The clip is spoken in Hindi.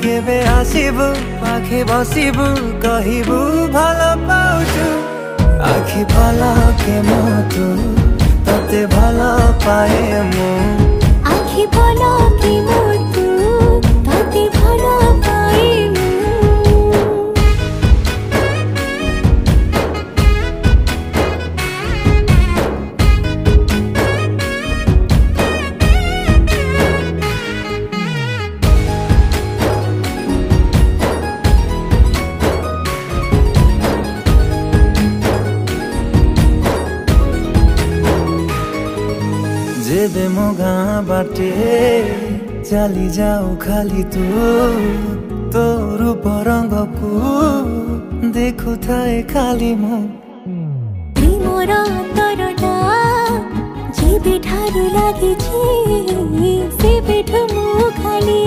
केबे आसिबु पाखे बसिबु कहिबु भलो पाउछु आखि पलके मोतु तते भलो पाए मु आखि पलके मोतु तते भलो पाए मु जेबे मो गाँ बाटे चली जाऊ खाली तो रूप रंग को देखु थाए खाली मो प्रेमर तरटा जेबे ठारू लागिछि सेबेठु मु खाली